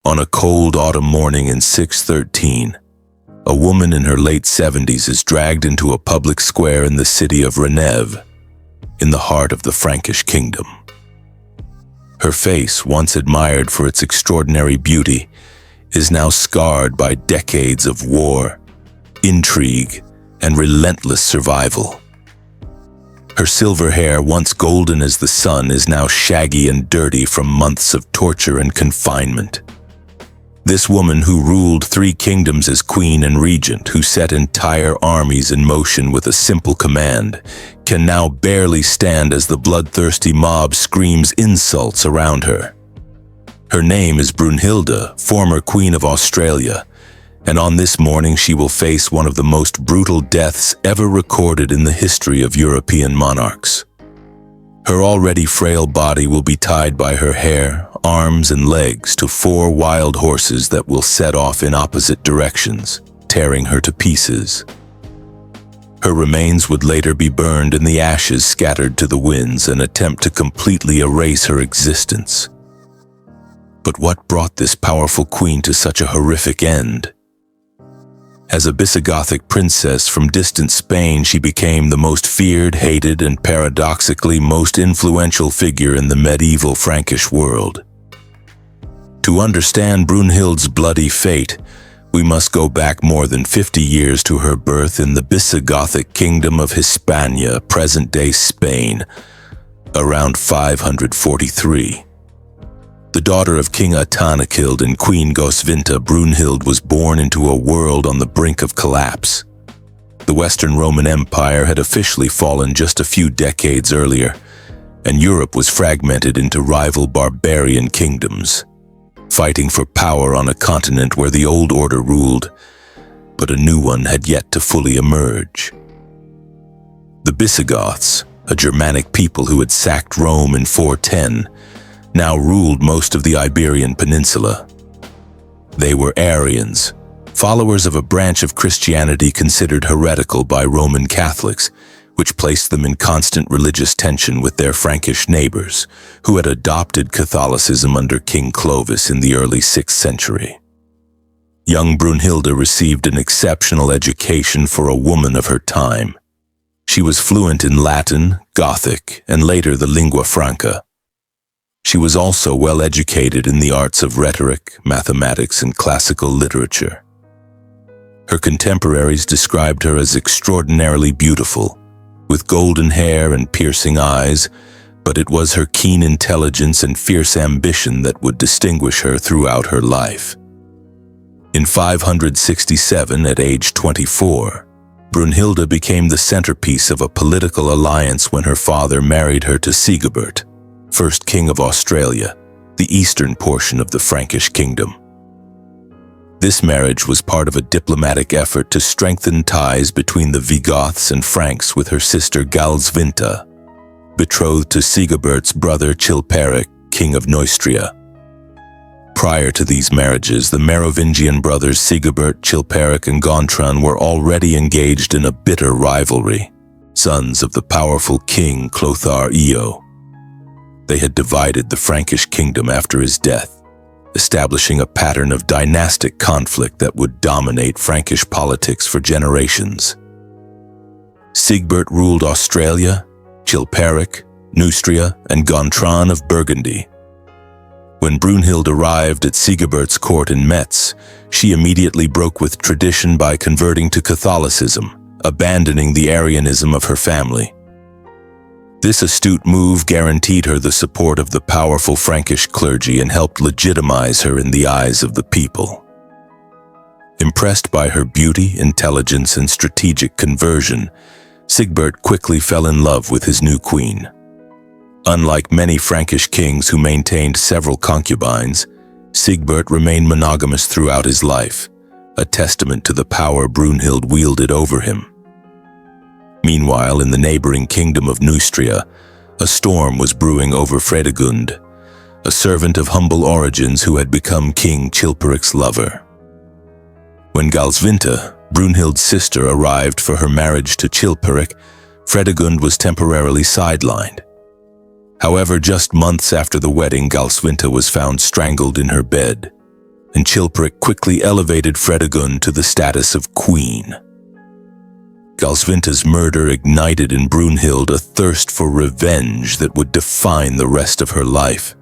On a cold autumn morning in 613, a woman in her late 70s is dragged into a public square in the city of Renève, in the heart of the Frankish kingdom. Her face, once admired for its extraordinary beauty, is now scarred by decades of war, intrigue, and relentless survival. Her silver hair, once golden as the sun, is now shaggy and dirty from months of torture and confinement. This woman, who ruled 3 kingdoms as queen and regent, who set entire armies in motion with a simple command, can now barely stand as the bloodthirsty mob screams insults around her. Her name is Brunhilda, former Queen of Australia, and on this morning she will face one of the most brutal deaths ever recorded in the history of European monarchs. Her already frail body will be tied by her hair, arms, and legs to 4 wild horses that will set off in opposite directions, tearing her to pieces. Her remains would later be burned and the ashes scattered to the winds, an attempt to completely erase her existence. But what brought this powerful queen to such a horrific end? As a Visigothic princess from distant Spain, she became the most feared, hated, and paradoxically most influential figure in the medieval Frankish world. To understand Brunhild's bloody fate, we must go back more than 50 years to her birth in the Visigothic kingdom of Hispania, present-day Spain, around 543. The daughter of King Atanakild and Queen Goswinta, Brunhild was born into a world on the brink of collapse. The Western Roman Empire had officially fallen just a few decades earlier, and Europe was fragmented into rival barbarian kingdoms, fighting for power on a continent where the old order ruled, but a new one had yet to fully emerge. The Visigoths, a Germanic people who had sacked Rome in 410, now ruled most of the Iberian Peninsula. They were Arians, followers of a branch of Christianity considered heretical by Roman Catholics, which placed them in constant religious tension with their Frankish neighbors, who had adopted Catholicism under King Clovis in the early 6th century. Young Brunhilda received an exceptional education for a woman of her time. She was fluent in Latin, Gothic, and later the lingua franca. She was also well educated in the arts of rhetoric, mathematics, and classical literature. Her contemporaries described her as extraordinarily beautiful, with golden hair and piercing eyes, but it was her keen intelligence and fierce ambition that would distinguish her throughout her life. In 567, at age 24, Brunhilda became the centerpiece of a political alliance when her father married her to Sigebert, first king of Australia, the eastern portion of the Frankish kingdom. This marriage was part of a diplomatic effort to strengthen ties between the Visigoths and Franks with her sister Goswinta, betrothed to Sigebert's brother Chilperic, king of Neustria. Prior to these marriages, the Merovingian brothers Sigebert, Chilperic, and Gontran were already engaged in a bitter rivalry, sons of the powerful king Clothar Io. They had divided the Frankish kingdom after his death, establishing a pattern of dynastic conflict that would dominate Frankish politics for generations. Sigebert ruled Australia, Chilperic, Neustria, and Gontran of Burgundy. When Brunhild arrived at Sigebert's court in Metz, she immediately broke with tradition by converting to Catholicism, abandoning the Arianism of her family. This astute move guaranteed her the support of the powerful Frankish clergy and helped legitimize her in the eyes of the people. Impressed by her beauty, intelligence, and strategic conversion, Sigebert quickly fell in love with his new queen. Unlike many Frankish kings who maintained several concubines, Sigebert remained monogamous throughout his life, a testament to the power Brunhild wielded over him. Meanwhile, in the neighboring kingdom of Neustria, a storm was brewing over Fredegund, a servant of humble origins who had become King Chilperic's lover. When Goswinta, Brunhild's sister, arrived for her marriage to Chilperic, Fredegund was temporarily sidelined. However, just months after the wedding, Goswinta was found strangled in her bed, and Chilperic quickly elevated Fredegund to the status of queen. Galsvinta's murder ignited in Brunhild a thirst for revenge that would define the rest of her life.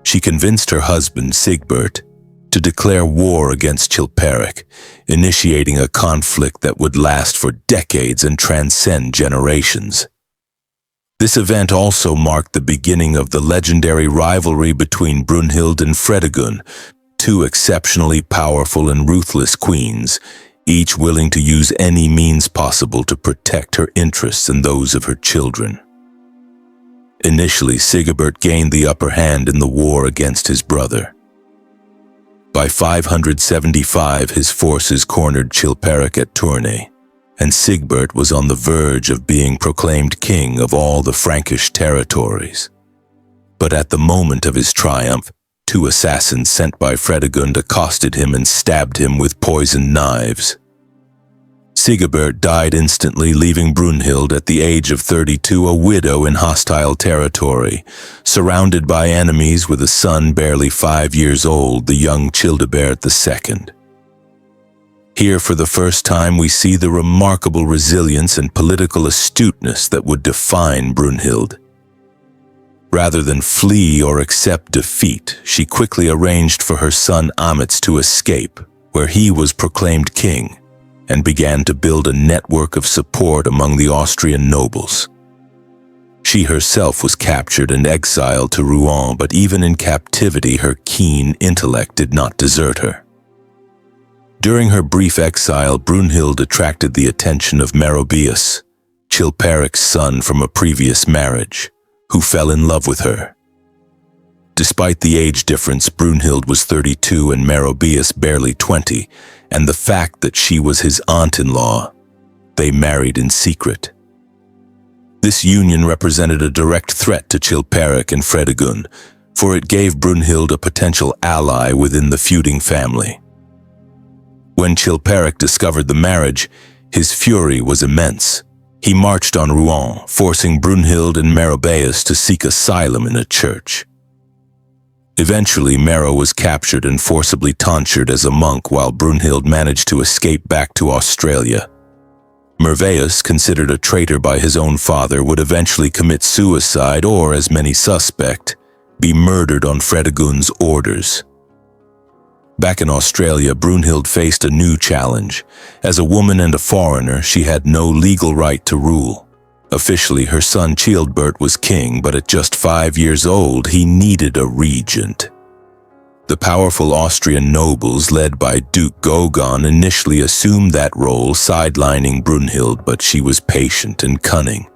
She convinced her husband, Sigbert, to declare war against Chilperic, initiating a conflict that would last for decades and transcend generations. This event also marked the beginning of the legendary rivalry between Brunhild and Fredegund, two exceptionally powerful and ruthless queens, each willing to use any means possible to protect her interests and those of her children. Initially, Sigebert gained the upper hand in the war against his brother. By 575, his forces cornered Chilperic at Tournai, and Sigebert was on the verge of being proclaimed king of all the Frankish territories. But at the moment of his triumph, two assassins sent by Fredegund accosted him and stabbed him with poisoned knives. Sigebert died instantly, leaving Brunhild at the age of 32 a widow in hostile territory, surrounded by enemies with a son barely 5 years old, the young Childebert II. Here, for the first time, we see the remarkable resilience and political astuteness that would define Brunhild. Rather than flee or accept defeat, she quickly arranged for her son Amitz to escape, where he was proclaimed king, and began to build a network of support among the Austrian nobles. She herself was captured and exiled to Rouen, but even in captivity, her keen intellect did not desert her. During her brief exile, Brunhild attracted the attention of Meobius, Chilperic's son from a previous marriage, who fell in love with her. Despite the age difference, Brunhild was 32 and Meobius barely 20, and the fact that she was his aunt-in-law, they married in secret. This union represented a direct threat to Chilperic and Fredegund, for it gave Brunhild a potential ally within the feuding family. When Chilperic discovered the marriage, his fury was immense. He marched on Rouen, forcing Brunhild and Meobius to seek asylum in a church. Eventually, Mero was captured and forcibly tonsured as a monk, while Brunhild managed to escape back to Australia. Meobius, considered a traitor by his own father, would eventually commit suicide or, as many suspect, be murdered on Fredegund's orders. Back in Australia, Brunhild faced a new challenge. As a woman and a foreigner, she had no legal right to rule. Officially, her son Childebert was king, but at just 5 years old, he needed a regent. The powerful Austrian nobles, led by Duke Gogon, initially assumed that role, sidelining Brunhild, but she was patient and cunning.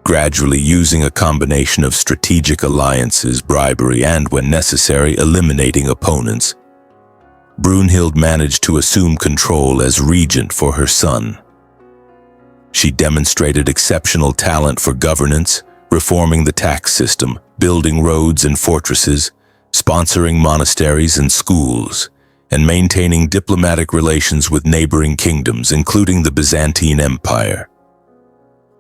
Gradually, using a combination of strategic alliances, bribery, and, when necessary, eliminating opponents, Brunhild managed to assume control as regent for her son. She demonstrated exceptional talent for governance, reforming the tax system, building roads and fortresses, sponsoring monasteries and schools, and maintaining diplomatic relations with neighboring kingdoms, including the Byzantine Empire.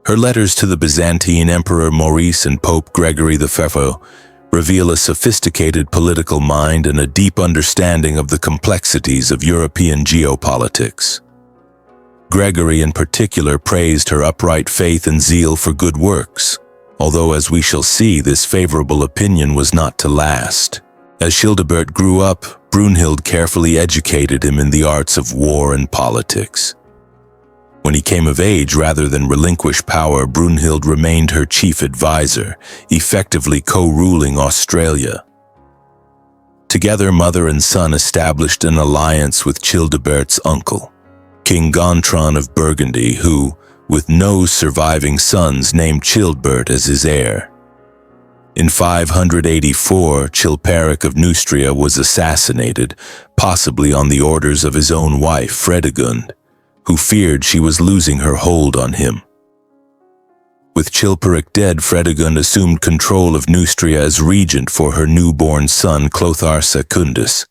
Her letters to the Byzantine Emperor Maurice and Pope Gregory V reveal a sophisticated political mind and a deep understanding of the complexities of European geopolitics. Gregory in particular praised her upright faith and zeal for good works, although as we shall see, this favorable opinion was not to last. As Childebert grew up, Brunhild carefully educated him in the arts of war and politics. When he came of age, rather than relinquish power, Brunhild remained her chief advisor, effectively co-ruling Australia. Together, mother and son established an alliance with Childebert's uncle, King Gontran of Burgundy, who, with no surviving sons, named Childebert as his heir. In 584, Chilperic of Neustria was assassinated, possibly on the orders of his own wife, Fredegund, who feared she was losing her hold on him. With Chilperic dead, Fredegund assumed control of Neustria as regent for her newborn son, Clothar Secundus.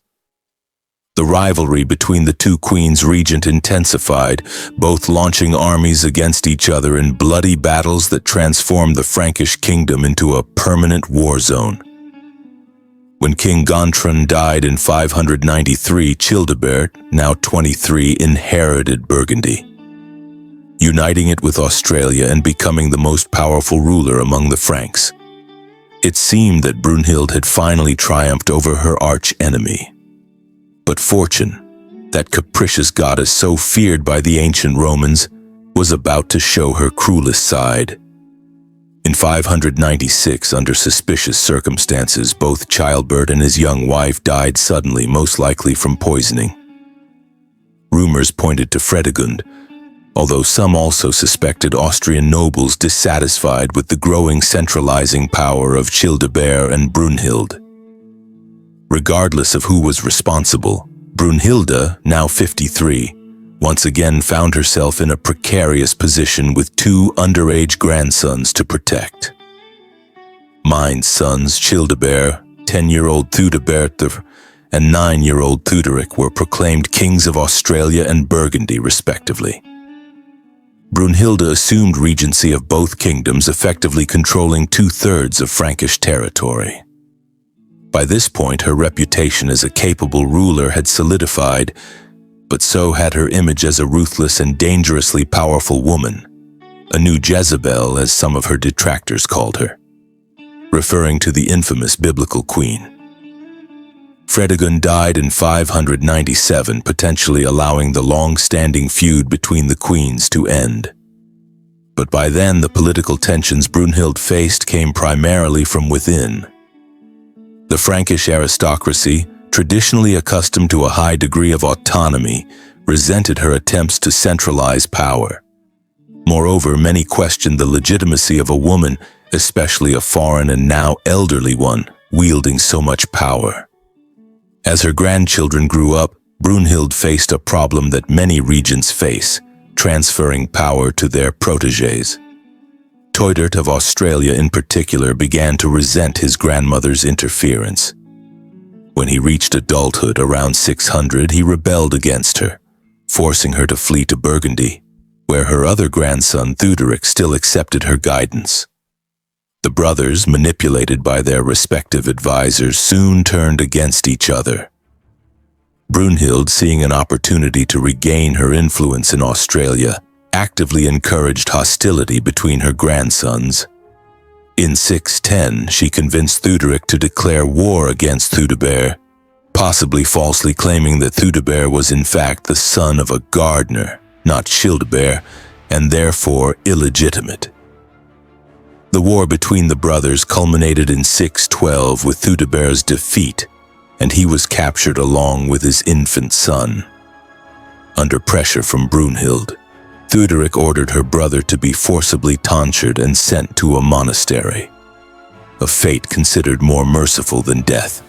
The rivalry between the two queens regent intensified, both launching armies against each other in bloody battles that transformed the Frankish kingdom into a permanent war zone. When King Gontran died in 593, Childebert, now 23, inherited Burgundy, uniting it with Australia and becoming the most powerful ruler among the Franks. It seemed that Brunhild had finally triumphed over her arch-enemy. But fortune, that capricious goddess so feared by the ancient Romans, was about to show her cruelest side. In 596, under suspicious circumstances, both Childebert and his young wife died suddenly, most likely from poisoning. Rumors pointed to Fredegund, although some also suspected Austrian nobles dissatisfied with the growing centralizing power of Childebert and Brunhild. Regardless of who was responsible, Brunhilda, now 53, once again found herself in a precarious position with two underage grandsons to protect. Mind's sons, Childebert, 10-year-old Thudebert, and 9-year-old Thuderic, were proclaimed kings of Australia and Burgundy, respectively. Brunhilda assumed regency of both kingdoms, effectively controlling 2/3 of Frankish territory. By this point, her reputation as a capable ruler had solidified, but so had her image as a ruthless and dangerously powerful woman, a new Jezebel, as some of her detractors called her, referring to the infamous biblical queen. Fredegund died in 597, potentially allowing the long-standing feud between the queens to end. But by then, the political tensions Brunhild faced came primarily from within. The Frankish aristocracy, traditionally accustomed to a high degree of autonomy, resented her attempts to centralize power. Moreover, many questioned the legitimacy of a woman, especially a foreign and now elderly one, wielding so much power. As her grandchildren grew up, Brunhild faced a problem that many regents face, transferring power to their protégés. Theudert of Australia in particular began to resent his grandmother's interference. When he reached adulthood around 600, he rebelled against her, forcing her to flee to Burgundy, where her other grandson Thuderic still accepted her guidance. The brothers, manipulated by their respective advisors, soon turned against each other. Brunhild, seeing an opportunity to regain her influence in Australia, actively encouraged hostility between her grandsons. In 610, she convinced Thuderic to declare war against Thudebert, possibly falsely claiming that Thudebert was in fact the son of a gardener, not Childebert, and therefore illegitimate. The war between the brothers culminated in 612 with Thudebert's defeat, and he was captured along with his infant son. Under pressure from Brunhild, Thuderic ordered her brother to be forcibly tonsured and sent to a monastery, a fate considered more merciful than death.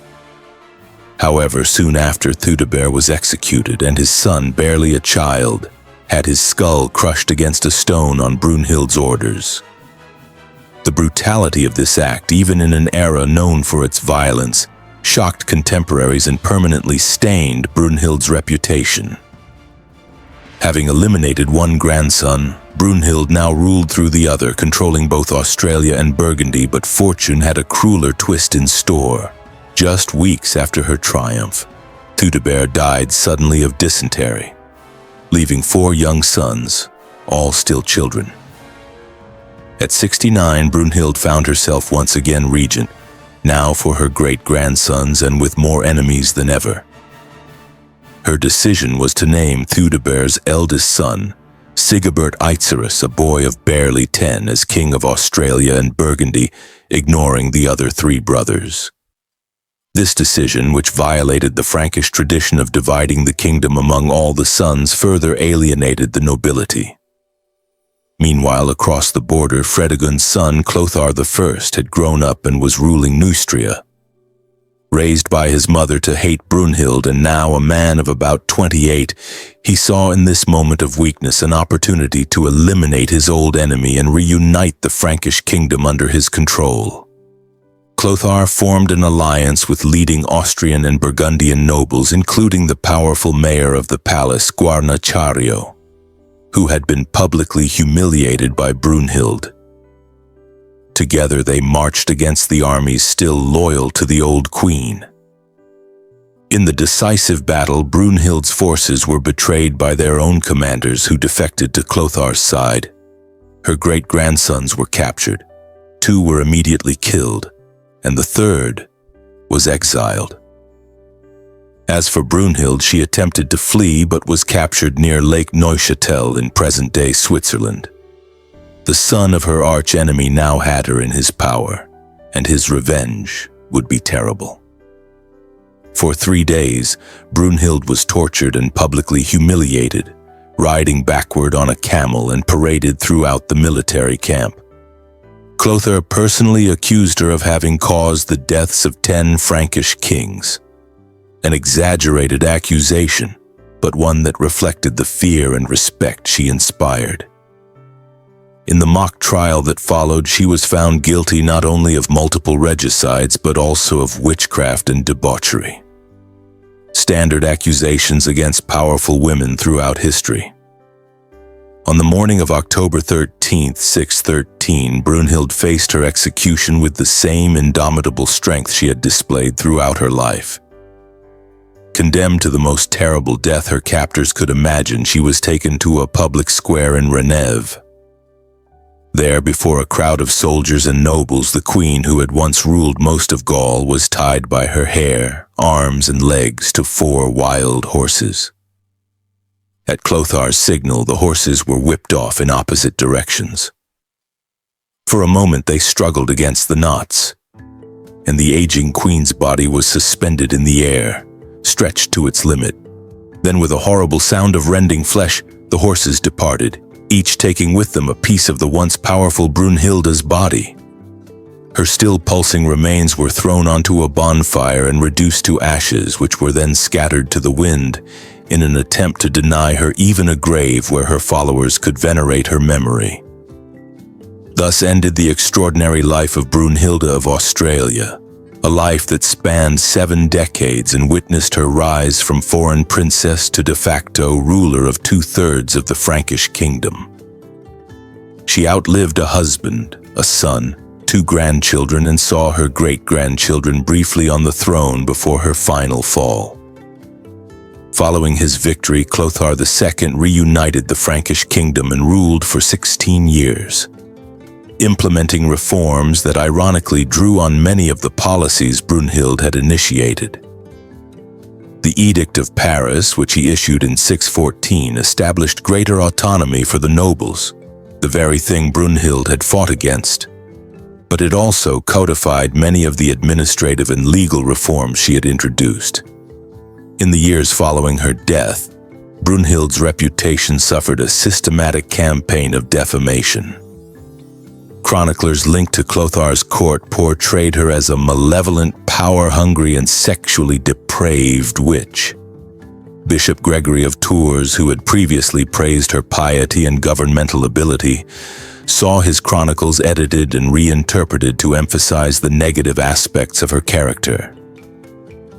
However, soon after, Thudebert was executed, and his son, barely a child, had his skull crushed against a stone on Brunhild's orders. The brutality of this act, even in an era known for its violence, shocked contemporaries and permanently stained Brunhild's reputation. Having eliminated one grandson, Brunhild now ruled through the other, controlling both Australia and Burgundy, but fortune had a crueler twist in store. Just weeks after her triumph, Thudebert died suddenly of dysentery, leaving 4 young sons, all still children. At 69, Brunhild found herself once again regent, now for her great-grandsons and with more enemies than ever. Her decision was to name Thudebert's eldest son, Sigibert Eitzerus, a boy of barely 10, as king of Australia and Burgundy, ignoring the other 3 brothers. This decision, which violated the Frankish tradition of dividing the kingdom among all the sons, further alienated the nobility. Meanwhile, across the border, Fredegund's son, Clothar I, had grown up and was ruling Neustria. Raised by his mother to hate Brunhild and now a man of about 28, he saw in this moment of weakness an opportunity to eliminate his old enemy and reunite the Frankish kingdom under his control. Clothar formed an alliance with leading Austrian and Burgundian nobles, including the powerful mayor of the palace, Guarnacario, who had been publicly humiliated by Brunhild. Together they marched against the armies still loyal to the old queen. In the decisive battle, Brunhild's forces were betrayed by their own commanders who defected to Clothar's side. Her great-grandsons were captured, 2 were immediately killed, and the 3rd was exiled. As for Brunhild, she attempted to flee but was captured near Lake Neuchâtel in present-day Switzerland. The son of her arch-enemy now had her in his power, and his revenge would be terrible. For 3 days, Brunhild was tortured and publicly humiliated, riding backward on a camel and paraded throughout the military camp. Clothar personally accused her of having caused the deaths of 10 Frankish kings. An exaggerated accusation, but one that reflected the fear and respect she inspired. In the mock trial that followed, she was found guilty not only of multiple regicides, but also of witchcraft and debauchery. Standard accusations against powerful women throughout history. On the morning of October 13, 613, Brunhild faced her execution with the same indomitable strength she had displayed throughout her life. Condemned to the most terrible death her captors could imagine, she was taken to a public square in Renève. There, before a crowd of soldiers and nobles, the queen who had once ruled most of Gaul was tied by her hair, arms, and legs to 4 wild horses. At Clothar's signal, the horses were whipped off in opposite directions. For a moment they struggled against the knots, and the aging queen's body was suspended in the air, stretched to its limit. Then, with a horrible sound of rending flesh, the horses departed, each taking with them a piece of the once powerful Brunhilda's body. Her still pulsing remains were thrown onto a bonfire and reduced to ashes, which were then scattered to the wind in an attempt to deny her even a grave where her followers could venerate her memory. Thus ended the extraordinary life of Brunhilda of Austrasia, a life that spanned 7 decades and witnessed her rise from foreign princess to de facto ruler of 2/3 of the Frankish kingdom. She outlived a husband, a son, 2 grandchildren, and saw her great-grandchildren briefly on the throne before her final fall. Following his victory, Clothar II reunited the Frankish kingdom and ruled for 16 years. Implementing reforms that ironically drew on many of the policies Brunhild had initiated. The Edict of Paris, which he issued in 614, established greater autonomy for the nobles, the very thing Brunhild had fought against. But it also codified many of the administrative and legal reforms she had introduced. In the years following her death, Brunhild's reputation suffered a systematic campaign of defamation. Chroniclers linked to Clothar's court portrayed her as a malevolent, power-hungry, and sexually depraved witch. Bishop Gregory of Tours, who had previously praised her piety and governmental ability, saw his chronicles edited and reinterpreted to emphasize the negative aspects of her character.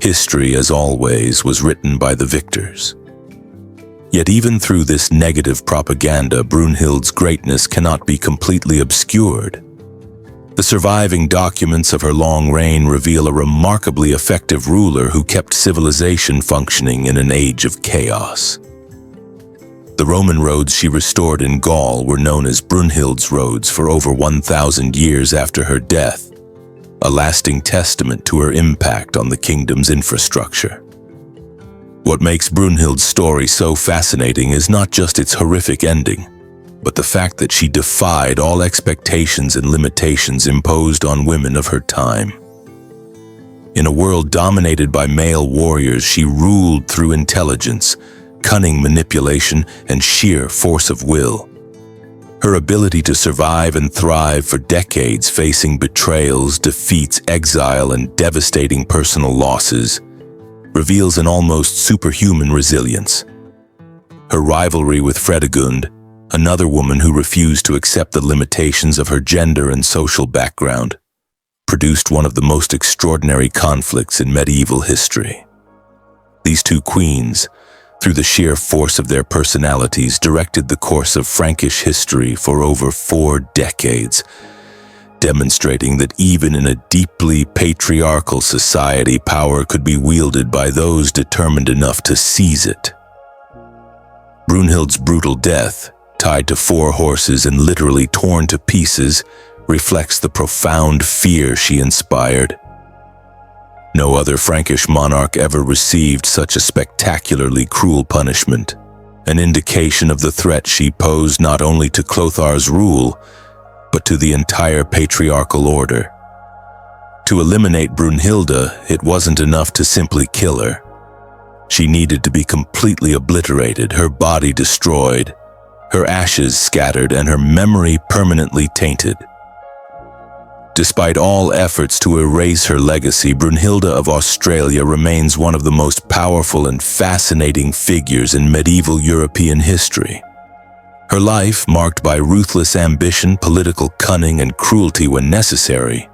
History, as always, was written by the victors. Yet even through this negative propaganda, Brunhild's greatness cannot be completely obscured. The surviving documents of her long reign reveal a remarkably effective ruler who kept civilization functioning in an age of chaos. The Roman roads she restored in Gaul were known as Brunhild's roads for over 1,000 years after her death, a lasting testament to her impact on the kingdom's infrastructure. What makes Brunhild's story so fascinating is not just its horrific ending, but the fact that she defied all expectations and limitations imposed on women of her time. In a world dominated by male warriors, she ruled through intelligence, cunning manipulation, and sheer force of will. Her ability to survive and thrive for decades, facing betrayals, defeats, exile, and devastating personal losses, reveals an almost superhuman resilience. Her rivalry with Fredegund, another woman who refused to accept the limitations of her gender and social background, produced one of the most extraordinary conflicts in medieval history. These 2 queens, through the sheer force of their personalities, directed the course of Frankish history for over 4 decades, demonstrating that even in a deeply patriarchal society, power could be wielded by those determined enough to seize it. Brunhild's brutal death, tied to 4 horses and literally torn to pieces, reflects the profound fear she inspired. No other Frankish monarch ever received such a spectacularly cruel punishment, an indication of the threat she posed not only to Clothar's rule, but to the entire patriarchal order. To eliminate Brunhilda, it wasn't enough to simply kill her. She needed to be completely obliterated, her body destroyed, her ashes scattered, and her memory permanently tainted. Despite all efforts to erase her legacy, Brunhilda of Austrasia remains one of the most powerful and fascinating figures in medieval European history. Her life, marked by ruthless ambition, political cunning, and cruelty when necessary,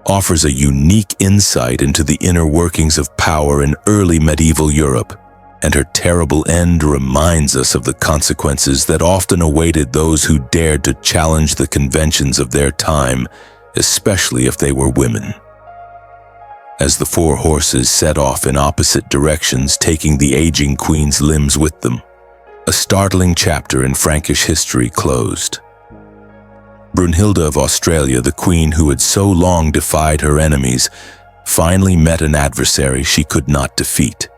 offers a unique insight into the inner workings of power in early medieval Europe, and her terrible end reminds us of the consequences that often awaited those who dared to challenge the conventions of their time, especially if they were women. As the 4 horses set off in opposite directions, taking the aging queen's limbs with them, a startling chapter in Frankish history closed. Brunhilda of Austrasia, the queen who had so long defied her enemies, finally met an adversary she could not defeat.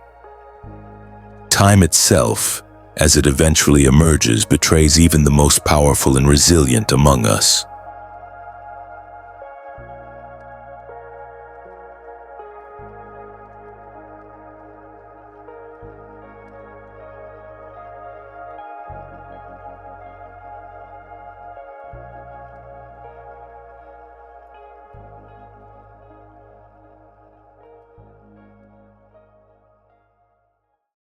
Time itself, as it eventually emerges, betrays even the most powerful and resilient among us.